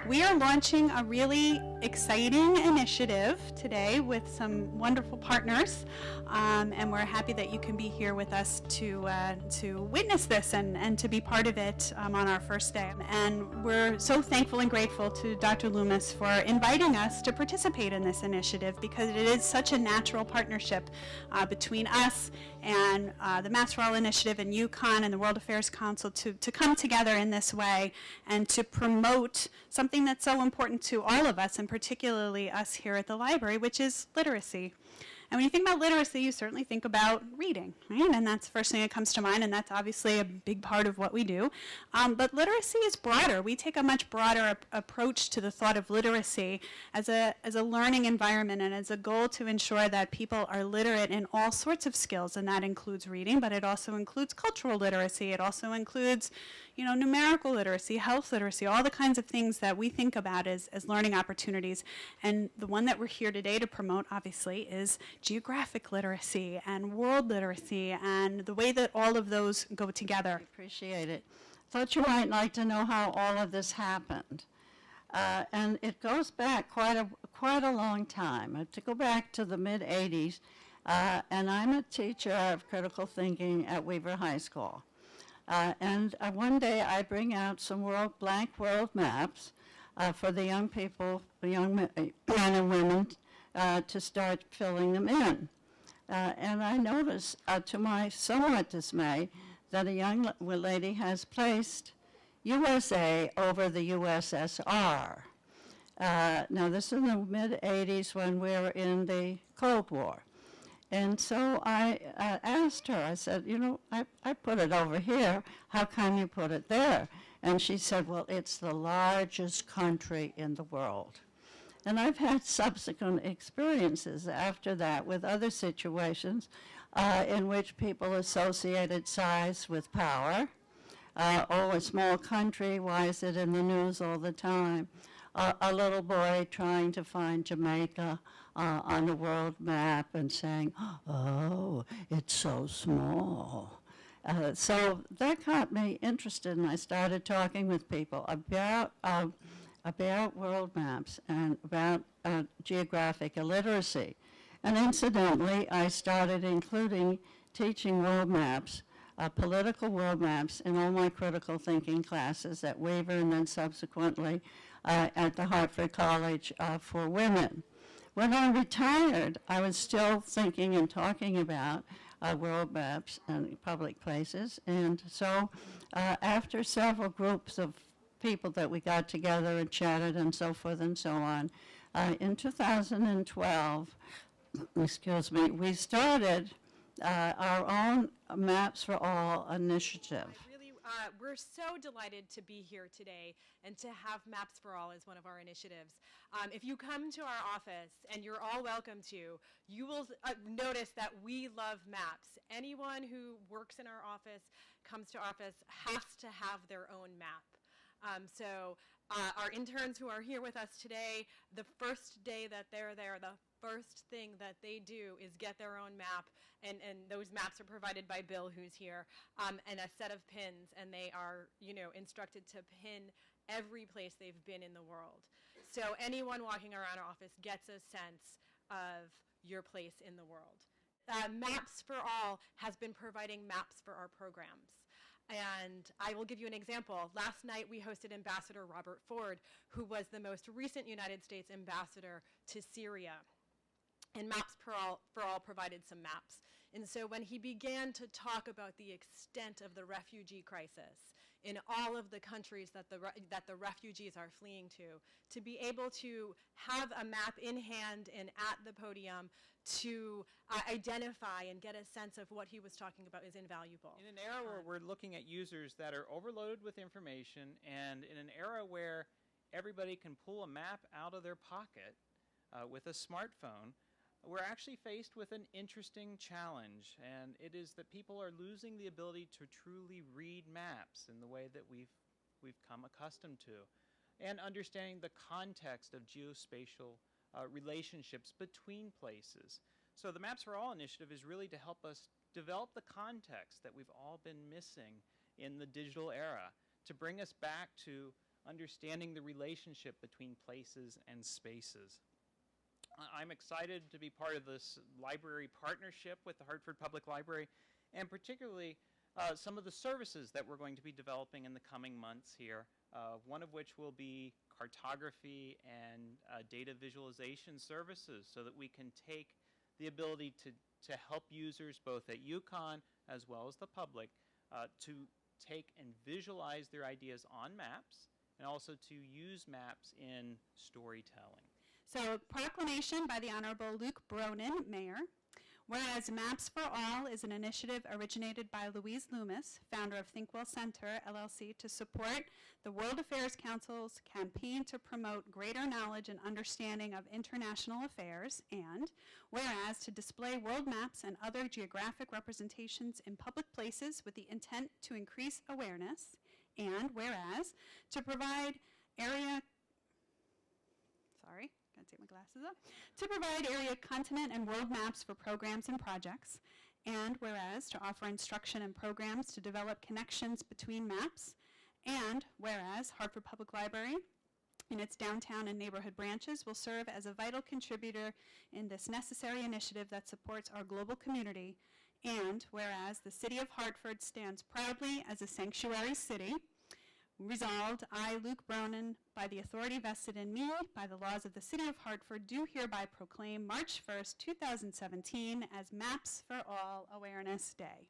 We are launching a really exciting initiative today with some wonderful partners, and we're happy that you can be here with us to witness this and to be part of it on our first day. And we're so thankful and grateful to Dr. Loomis for inviting us to participate in this initiative, because it is such a natural partnership between us and the Maps for All Initiative and UConn and the World Affairs Council to come together in this way and to promote something that's so important to all of us, and particularly us here at the library, which is literacy. And when you think about literacy, you certainly think about reading, right? And that's the first thing that comes to mind, and that's obviously a big part of what we do. But literacy is broader. We take a much broader approach to the thought of literacy as a learning environment and as a goal to ensure that people are literate in all sorts of skills, and that includes reading, but it also includes cultural literacy. It also includes, numerical literacy, health literacy, all the kinds of things that we think about as learning opportunities. And the one that we're here today to promote, obviously, is geographic literacy and world literacy and the way that all of those go together. I appreciate it. Thought you might like to know how all of this happened. And it goes back quite a long time. I have to go back to the mid-'80s, and I'm a teacher of critical thinking at Weaver High School. And one day I bring out some blank world maps for the young people, the young men and women, to start filling them in. And I notice, to my somewhat dismay, that a young lady has placed USA over the USSR. Now, this is in the mid-'80s when we were in the Cold War. And so I asked her, I said, I put it over here. How come you put it there? And she said, well, it's the largest country in the world. And I've had subsequent experiences after that with other situations in which people associated size with power. A small country, why is it in the news all the time? A little boy trying to find Jamaica on the world map and saying, oh, it's so small. So that got me interested, and I started talking with people about world maps and about geographic illiteracy. And incidentally, I started including teaching world maps, political world maps, in all my critical thinking classes at Weaver and then subsequently at the Hartford College for Women. When I retired, I was still thinking and talking about world maps and public places. And so after several groups of people that we got together and chatted and so forth and so on, in 2012, we started our own Maps for All initiative. We're so delighted to be here today and to have Maps for All as one of our initiatives. If you come to our office, and you're all welcome to, you will notice that we love maps. Anyone who works in our office, comes to office, has to have their own map. So our interns who are here with us today, the first day that they're there, the first thing that they do is get their own map, and those maps are provided by Bill, who's here, and a set of pins, and they are, instructed to pin every place they've been in the world. So anyone walking around our office gets a sense of your place in the world. Maps for All has been providing maps for our programs. And I will give you an example. Last night we hosted Ambassador Robert Ford, who was the most recent United States ambassador to Syria. And Maps for All provided some maps. And so when he began to talk about the extent of the refugee crisis in all of the countries that the refugees are fleeing to be able to have a map in hand and at the podium to identify and get a sense of what he was talking about is invaluable. In an era where we're looking at users that are overloaded with information, and in an era where everybody can pull a map out of their pocket with a smartphone, we're actually faced with an interesting challenge, and it is that people are losing the ability to truly read maps in the way that we've come accustomed to, and understanding the context of geospatial relationships between places. So the Maps for All initiative is really to help us develop the context that we've all been missing in the digital era, to bring us back to understanding the relationship between places and spaces. I'm excited to be part of this library partnership with the Hartford Public Library, and particularly some of the services that we're going to be developing in the coming months here, one of which will be cartography and data visualization services, so that we can take the ability to help users both at UConn as well as the public to take and visualize their ideas on maps, and also to use maps in storytelling. So, proclamation by the Honorable Luke Bronin, Mayor. Whereas Maps for All is an initiative originated by Louise Loomis, founder of Thinkwell Center, LLC, to support the World Affairs Council's campaign to promote greater knowledge and understanding of international affairs, and whereas to display world maps and other geographic representations in public places with the intent to increase awareness, and whereas to provide gotta take my glasses up, to provide area, continent, and world maps for programs and projects, and whereas to offer instruction and programs to develop connections between maps, and whereas Hartford Public Library in its downtown and neighborhood branches will serve as a vital contributor in this necessary initiative that supports our global community, and whereas the City of Hartford stands proudly as a sanctuary city. Resolved, I, Luke Bronin, by the authority vested in me by the laws of the City of Hartford, do hereby proclaim March 1st, 2017 as Maps for All Awareness Day.